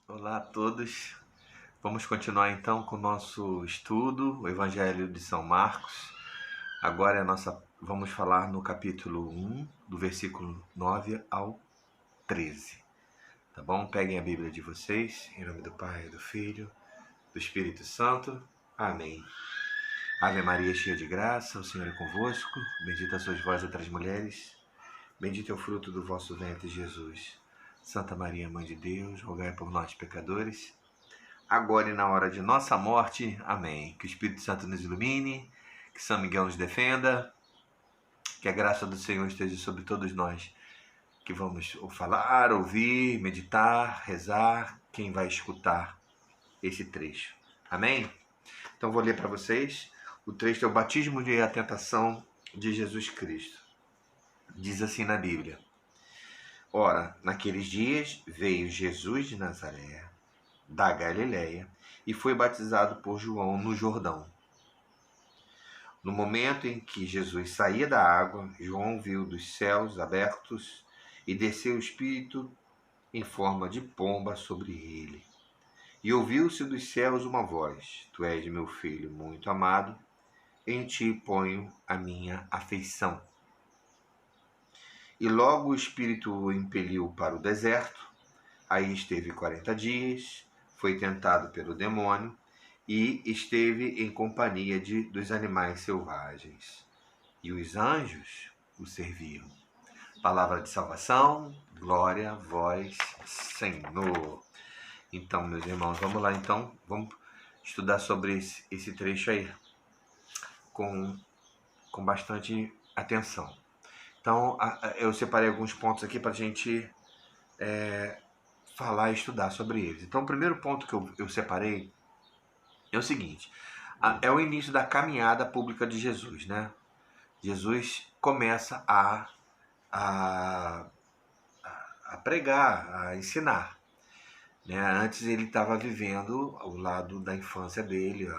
Olá a todos. Vamos continuar então com o nosso estudo, o Evangelho de São Marcos. Agora vamos falar no capítulo 1, do versículo 9 ao 13. Tá bom? Peguem a Bíblia de vocês, em nome do Pai, do Filho, do Espírito Santo. Amém. Ave Maria, cheia de graça, o Senhor é convosco. Bendita sois vós entre as mulheres. Bendito é o fruto do vosso ventre, Jesus. Santa Maria, Mãe de Deus, rogai por nós, pecadores, agora e na hora de nossa morte. Amém. Que o Espírito Santo nos ilumine, que São Miguel nos defenda, que a graça do Senhor esteja sobre todos nós, que vamos falar, ouvir, meditar, rezar, quem vai escutar esse trecho. Amém? Então vou ler para vocês. O trecho é o batismo e a tentação de Jesus Cristo. Diz assim na Bíblia: Ora, naqueles dias veio Jesus de Nazaré, da Galileia, e foi batizado por João no Jordão. No momento em que Jesus saía da água, João viu dos céus abertos e desceu o Espírito em forma de pomba sobre ele. E ouviu-se dos céus uma voz: Tu és meu filho muito amado, em ti ponho a minha afeição. E logo o Espírito o impeliu para o deserto. Aí esteve 40 dias, foi tentado pelo demônio e esteve em companhia dos animais selvagens. E os anjos o serviam. Palavra de salvação, glória a vós, Senhor. Então, meus irmãos, vamos lá então, vamos estudar sobre esse trecho aí com bastante atenção. Então, eu separei alguns pontos aqui para a gente falar e estudar sobre eles. Então, o primeiro ponto que eu separei é o seguinte: é o início da caminhada pública de Jesus, né? Jesus começa a pregar, a ensinar, né? Antes ele estava vivendo ao lado da infância dele,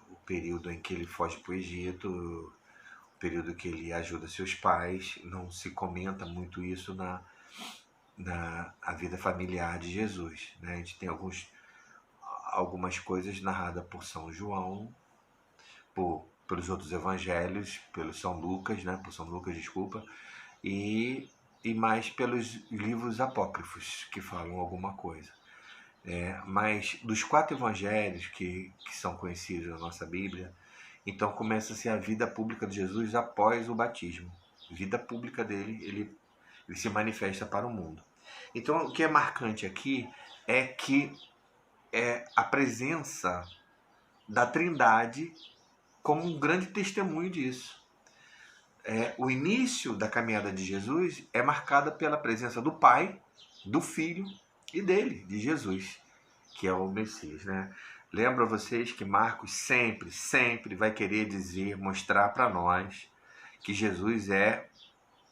o período em que ele foge para o Egito, o período que ele ajuda seus pais. Não se comenta muito isso na a vida familiar de Jesus, né? A gente tem algumas coisas narradas por São João, pelos outros evangelhos, pelo São Lucas, né? Por São Lucas, desculpa, e mais pelos livros apócrifos que falam alguma coisa. Mas dos 4 evangelhos que são conhecidos na nossa Bíblia, então começa-se a vida pública de Jesus após o batismo. A vida pública dele, ele se manifesta para o mundo. Então, o que é marcante aqui é que a presença da Trindade como um grande testemunho disso. O início da caminhada de Jesus é marcada pela presença do Pai, do Filho e dele, de Jesus, que é o Messias, né? Lembro a vocês que Marcos sempre vai querer dizer, mostrar para nós que Jesus é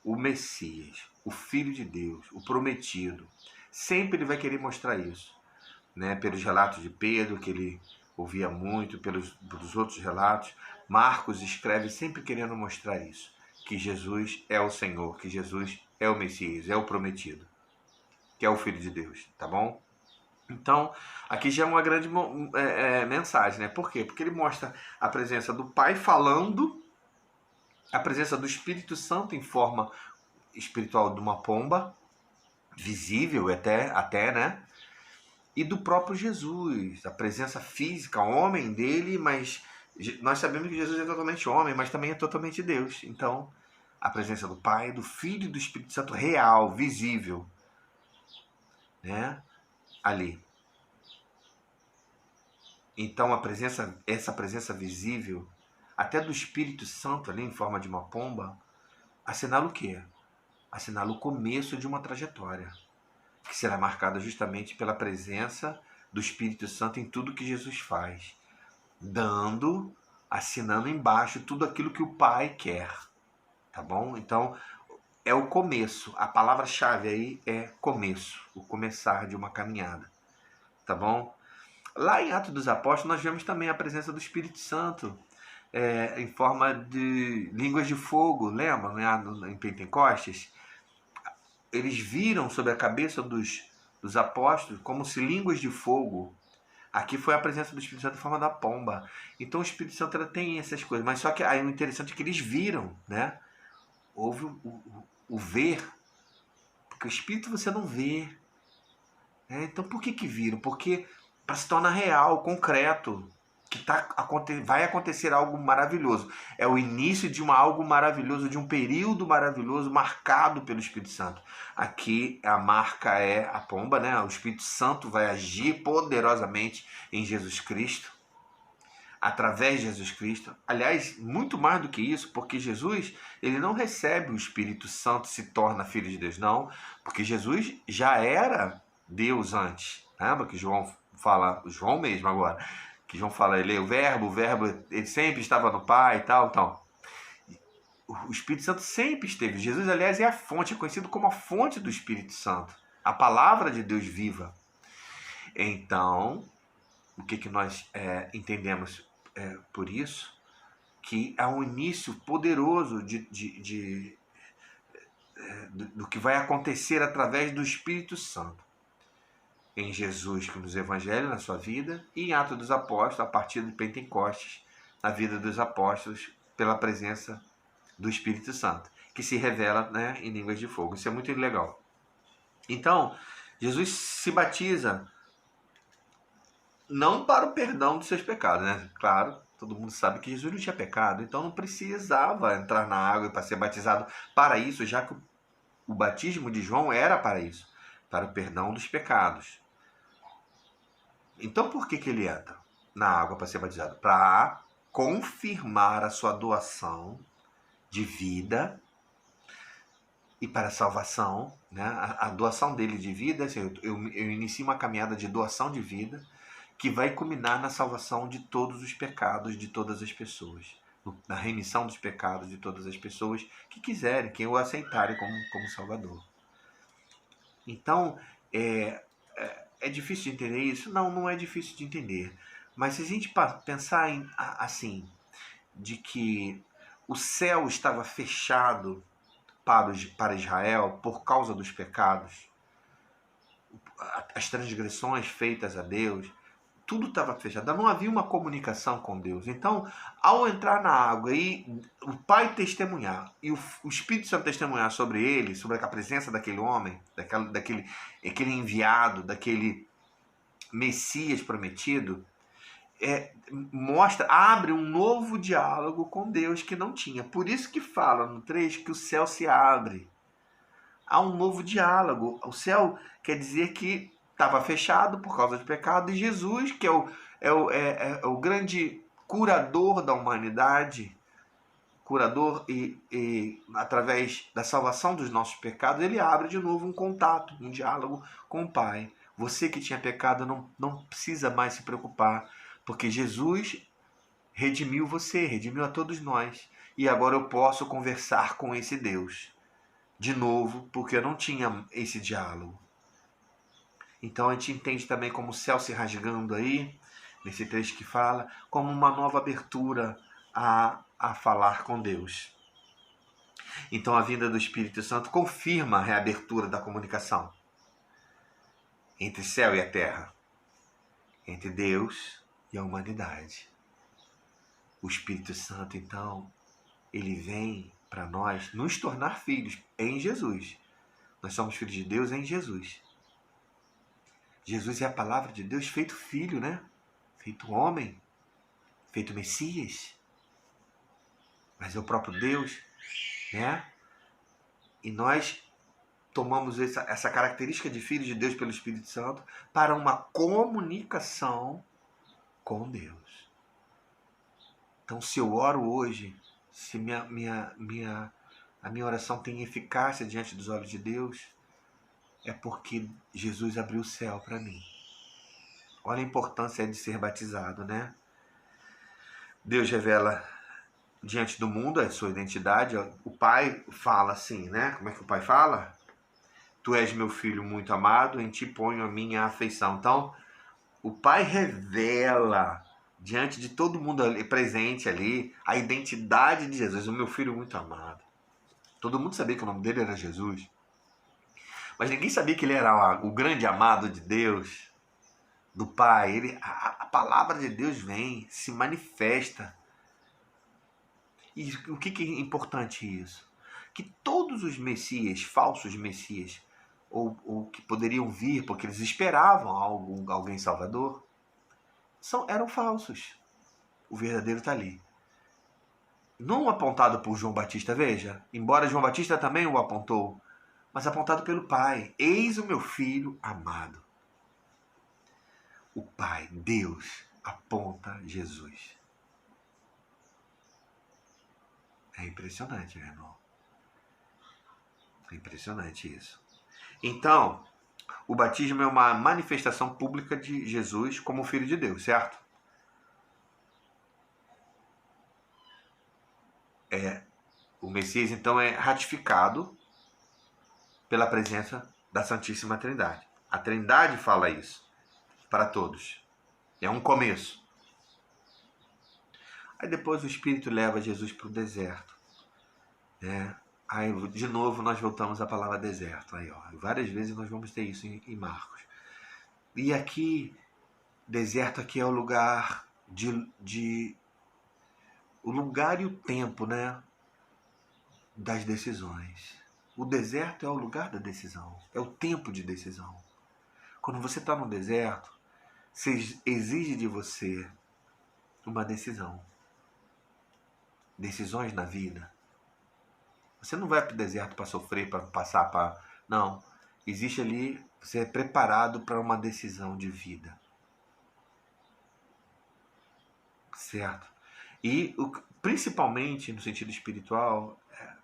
o Messias, o Filho de Deus, o prometido. Sempre ele vai querer mostrar isso, né? Pelos relatos de Pedro, que ele ouvia muito, pelos outros relatos. Marcos escreve sempre querendo mostrar isso, que Jesus é o Senhor, que Jesus é o Messias, é o prometido, que é o Filho de Deus, tá bom? Então, aqui já é uma grande mensagem, né? Por quê? Porque ele mostra a presença do Pai falando, a presença do Espírito Santo em forma espiritual de uma pomba, visível até, né? E do próprio Jesus, a presença física, homem dele, mas nós sabemos que Jesus é totalmente homem, mas também é totalmente Deus. Então, a presença do Pai, do Filho e do Espírito Santo real, visível, né? Ali. Então, essa presença visível, até do Espírito Santo ali em forma de uma pomba, assinala o quê? Assinala o começo de uma trajetória, que será marcada justamente pela presença do Espírito Santo em tudo que Jesus faz, assinando embaixo tudo aquilo que o Pai quer, tá bom? Então, é o começo, a palavra-chave aí é começo, o começar de uma caminhada, tá bom? Lá em Atos dos Apóstolos nós vemos também a presença do Espírito Santo em forma de línguas de fogo, lembra? Em Pentecostes, eles viram sobre a cabeça dos apóstolos como se línguas de fogo. Aqui foi a presença do Espírito Santo em forma da pomba. Então o Espírito Santo tem essas coisas. Mas só que aí o interessante é que eles viram, né? Houve o ver. Porque o Espírito você não vê. Né? Então por que viram? Porque para se tornar real, concreto. Que vai acontecer algo maravilhoso. É o início de algo maravilhoso, de um período maravilhoso marcado pelo Espírito Santo. Aqui a marca é a pomba, né? O Espírito Santo vai agir poderosamente em Jesus Cristo, através de Jesus Cristo. Aliás, muito mais do que isso, porque Jesus, ele não recebe o Espírito Santo e se torna filho de Deus, não. Porque Jesus já era Deus antes. Lembra que João fala, João mesmo agora, que João fala, ele é o verbo, ele sempre estava no Pai e tal, então. O Espírito Santo sempre esteve. Jesus, aliás, é a fonte, é conhecido como a fonte do Espírito Santo. A palavra de Deus viva. Então, o que nós entendemos por isso? Que há um início poderoso do que vai acontecer através do Espírito Santo. Em Jesus, nos Evangelhos, na sua vida, e em Atos dos Apóstolos, a partir de Pentecostes, na vida dos apóstolos, pela presença do Espírito Santo, que se revela, né, em línguas de fogo. Isso é muito legal. Então, Jesus se batiza não para o perdão dos seus pecados, né? Claro, todo mundo sabe que Jesus não tinha pecado, então não precisava entrar na água para ser batizado para isso, já que o batismo de João era para isso, para o perdão dos pecados. Então por que ele entra na água para ser batizado? Para confirmar a sua doação de vida e para a salvação, né? A doação dele de vida, assim, eu inicio uma caminhada de doação de vida que vai culminar na salvação de todos os pecados de todas as pessoas, na remissão dos pecados de todas as pessoas que quiserem, que o aceitarem como Salvador. Então, é difícil de entender isso? Não, não é difícil de entender. Mas se a gente pensar assim, de que o céu estava fechado para Israel por causa dos pecados, as transgressões feitas a Deus, tudo estava fechado, não havia uma comunicação com Deus. Então, ao entrar na água e o Pai testemunhar e o Espírito Santo testemunhar sobre ele, sobre a presença daquele homem, daquele enviado, daquele Messias prometido, abre um novo diálogo com Deus que não tinha. Por isso que fala no 3 que o céu se abre. Há um novo diálogo. O céu quer dizer que estava fechado por causa do pecado, e Jesus, que é o grande curador da humanidade, curador e através da salvação dos nossos pecados, ele abre de novo um contato, um diálogo com o Pai. Você que tinha pecado não precisa mais se preocupar, porque Jesus redimiu você, redimiu a todos nós, e agora eu posso conversar com esse Deus de novo, porque eu não tinha esse diálogo. Então a gente entende também como o céu se rasgando aí, nesse trecho que fala, como uma nova abertura a falar com Deus. Então a vinda do Espírito Santo confirma a reabertura da comunicação entre céu e a terra, entre Deus e a humanidade. O Espírito Santo, então, ele vem para nós nos tornar filhos em Jesus. Nós somos filhos de Deus em Jesus. Jesus é a palavra de Deus feito filho, né? Feito homem, feito Messias. Mas é o próprio Deus, né? E nós tomamos essa característica de filhos de Deus pelo Espírito Santo para uma comunicação com Deus. Então, se eu oro hoje, se a minha oração tem eficácia diante dos olhos de Deus, é porque Jesus abriu o céu para mim. Olha a importância de ser batizado, né? Deus revela diante do mundo a sua identidade. O Pai fala assim, né? Como é que o Pai fala? Tu és meu filho muito amado, em ti ponho a minha afeição. Então, o Pai revela diante de todo mundo ali, presente ali, a identidade de Jesus, o meu filho muito amado. Todo mundo sabia que o nome dele era Jesus. Mas ninguém sabia que ele era o grande amado de Deus, do Pai. A palavra de Deus vem, se manifesta. E o que é importante isso? Que todos os messias, falsos messias, ou que poderiam vir, porque eles esperavam alguém salvador, eram falsos. O verdadeiro está ali. Não apontado por João Batista, veja, embora João Batista também o apontou, mas apontado pelo Pai. Eis o meu filho amado. O Pai, Deus, aponta Jesus. É impressionante, meu irmão. É impressionante isso. Então, o batismo é uma manifestação pública de Jesus como Filho de Deus, certo? O Messias, então, é ratificado pela presença da Santíssima Trindade. A Trindade fala isso para todos. É um começo. Aí depois o Espírito leva Jesus para o deserto. Né? Aí, de novo, nós voltamos à palavra deserto. Aí, ó, várias vezes nós vamos ter isso em Marcos. E aqui, deserto aqui é o lugar o lugar e o tempo, né, das decisões. O deserto é o lugar da decisão, é o tempo de decisão. Quando você está no deserto, se exige de você uma decisão. Decisões na vida. Você não vai para o deserto para sofrer, para passar para... Não. Existe ali, você é preparado para uma decisão de vida. Certo? E principalmente no sentido espiritual,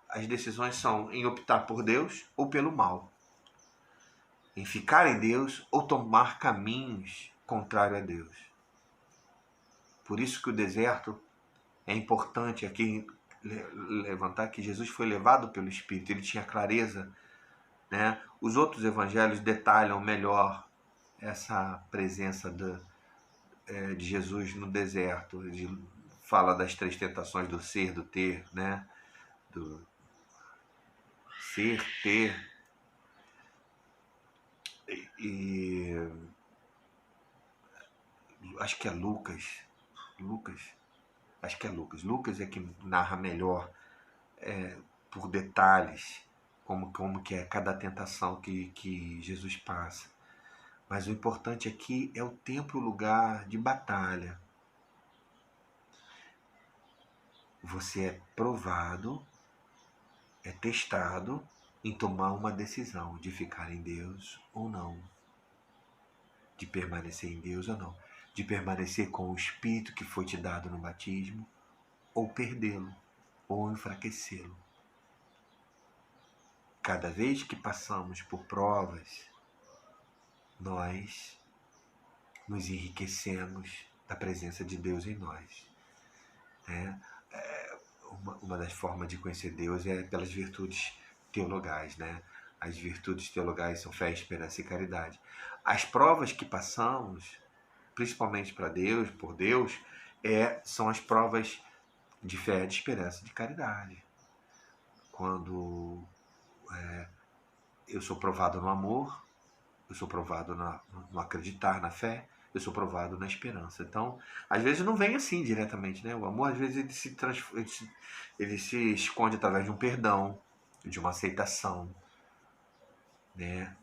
as decisões são em optar por Deus ou pelo mal. Em ficar em Deus ou tomar caminhos contrários a Deus. Por isso que o deserto é importante aqui levantar que Jesus foi levado pelo Espírito, ele tinha clareza, né? Os outros evangelhos detalham melhor essa presença de Jesus no deserto. Ele fala das 3 tentações do ser, do ter, né? Do ser, ter e acho que é Lucas, acho que é Lucas é que narra melhor por detalhes como que é cada tentação que Jesus passa. Mas o importante aqui é o tempo e o lugar de batalha. Você é provado, é testado em tomar uma decisão de ficar em Deus ou não, de permanecer em Deus ou não, de permanecer com o Espírito que foi te dado no batismo, ou perdê-lo, ou enfraquecê-lo. Cada vez que passamos por provas, nós nos enriquecemos da presença de Deus em nós. Né? Uma das formas de conhecer Deus é pelas virtudes teologais, né? As virtudes teologais são fé, esperança e caridade. As provas que passamos, principalmente para Deus, por Deus, são as provas de fé, de esperança e de caridade. Quando eu sou provado no amor, eu sou provado no acreditar, na fé, eu sou provado na esperança. Então, às vezes não vem assim diretamente, né? O amor, às vezes, ele se esconde através de um perdão, de uma aceitação, né?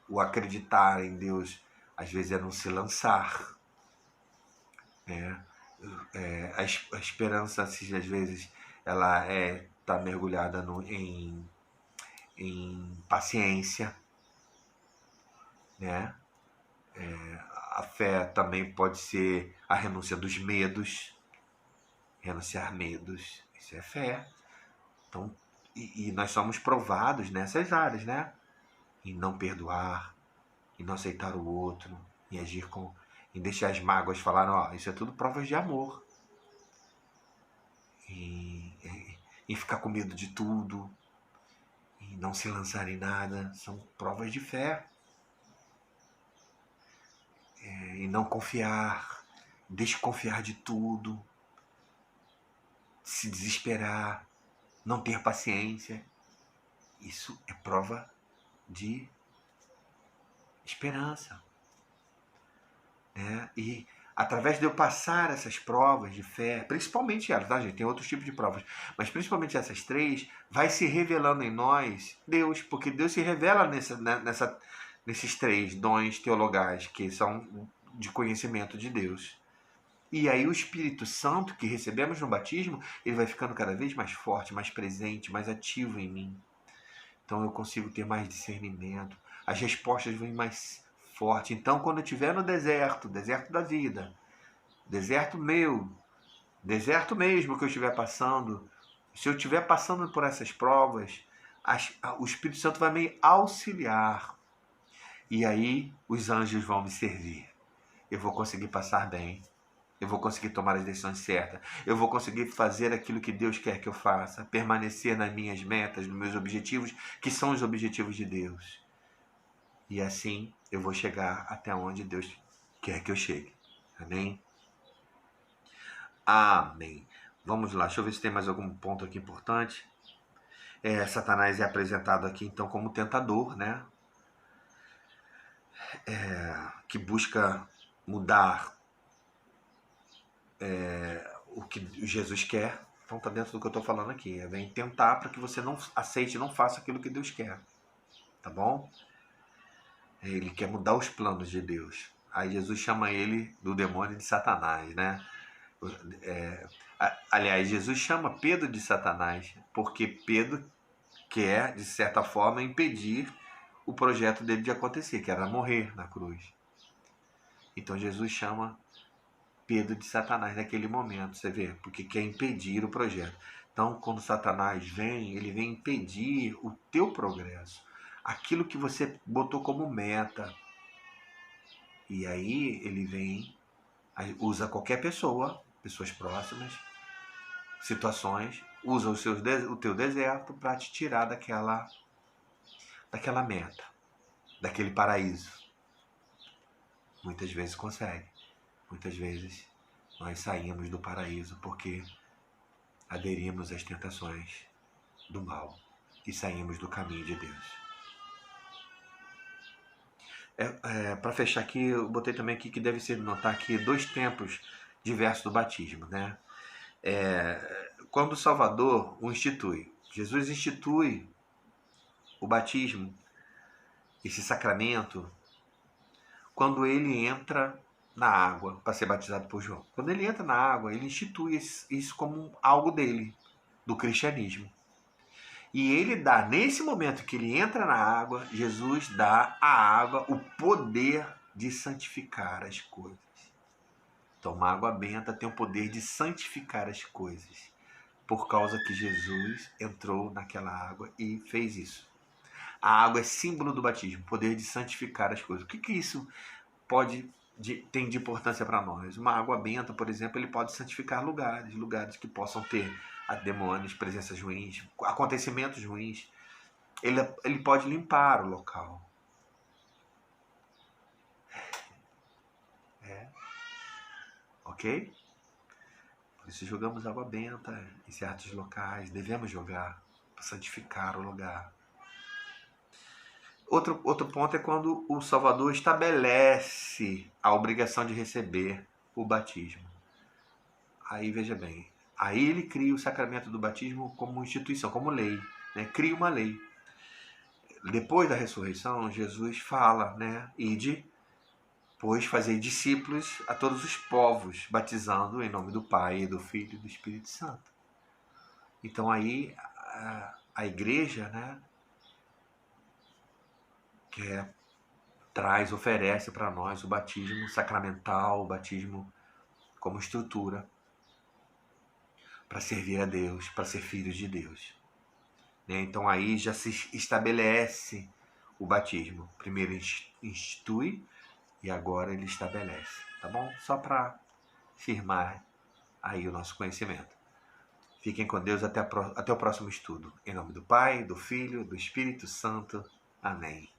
O acreditar em Deus, às vezes, é não se lançar, né? A esperança, assim, às vezes, ela está mergulhada em paciência, né? A fé também pode ser a renúncia dos medos, renunciar medos, isso é fé. Então, e nós somos provados nessas áreas, né? Em não perdoar, em não aceitar o outro, em agir em deixar as mágoas falar, ó, isso é tudo provas de amor. Em ficar com medo de tudo, em não se lançar em nada, são provas de fé. Em não confiar, desconfiar de tudo, se desesperar, não ter paciência. Isso é prova de esperança. Né? E através de eu passar essas provas de fé, principalmente elas, tá, gente? Tem outros tipos de provas, mas principalmente essas três, vai se revelando em nós Deus, porque Deus se revela nesses três dons teologais, que são de conhecimento de Deus. E aí o Espírito Santo que recebemos no batismo, ele vai ficando cada vez mais forte, mais presente, mais ativo em mim. Então eu consigo ter mais discernimento, as respostas vêm mais forte. Então quando eu estiver no deserto, deserto da vida, deserto meu, deserto mesmo que eu estiver passando, se eu estiver passando por essas provas, o Espírito Santo vai me auxiliar. E aí os anjos vão me servir. Eu vou conseguir passar bem. Eu vou conseguir tomar as decisões certas. Eu vou conseguir fazer aquilo que Deus quer que eu faça. Permanecer nas minhas metas, nos meus objetivos, que são os objetivos de Deus. E assim eu vou chegar até onde Deus quer que eu chegue. Amém? Amém. Vamos lá, deixa eu ver se tem mais algum ponto aqui importante. Satanás é apresentado aqui então como tentador, né? Que busca mudar o que Jesus quer. Então está dentro do que eu estou falando aqui. Vem tentar para que você não aceite, não faça aquilo que Deus quer. Tá bom? Ele quer mudar os planos de Deus. Aí Jesus chama ele do demônio de Satanás, né? Aliás, Jesus chama Pedro de Satanás, porque Pedro quer, de certa forma, impedir o projeto dele de acontecer, que era morrer na cruz. Então Jesus chama Pedro de Satanás naquele momento, você vê, porque quer impedir o projeto. Então, quando Satanás vem, ele vem impedir o teu progresso, aquilo que você botou como meta. E aí ele vem, usa qualquer pessoa, pessoas próximas, situações, usa o teu deserto para te tirar daquela meta, daquele paraíso. Muitas vezes consegue, muitas vezes nós saímos do paraíso porque aderimos às tentações do mal e saímos do caminho de Deus. Para fechar aqui, eu botei também aqui que deve ser notar aqui 2 tempos diversos do batismo, né? Quando o Salvador o institui, Jesus institui o batismo, esse sacramento, quando ele entra na água para ser batizado por João. Quando ele entra na água, ele institui isso como algo dele, do cristianismo. E ele dá, nesse momento que ele entra na água, Jesus dá à água o poder de santificar as coisas. Então, uma água benta tem o poder de santificar as coisas, por causa que Jesus entrou naquela água e fez isso. A água é símbolo do batismo, poder de santificar as coisas. O que isso tem de importância para nós? Uma água benta, por exemplo, ele pode santificar lugares que possam ter demônios, presenças ruins, acontecimentos ruins. Ele pode limpar o local. Ok? Por isso jogamos água benta em certos locais. Devemos jogar para santificar o lugar. Outro ponto é quando o Salvador estabelece a obrigação de receber o batismo. Aí veja bem, aí ele cria o sacramento do batismo como instituição, como lei, né? Cria uma lei. Depois da ressurreição, Jesus fala, né? Ide, pois fazei discípulos a todos os povos, batizando em nome do Pai, do Filho e do Espírito Santo. Então aí a igreja, né? Oferece para nós o batismo sacramental, o batismo como estrutura para servir a Deus, para ser filhos de Deus. Então aí já se estabelece o batismo. Primeiro institui e agora ele estabelece, tá bom? Só para firmar aí o nosso conhecimento. Fiquem com Deus até o próximo estudo. Em nome do Pai, do Filho, do Espírito Santo. Amém.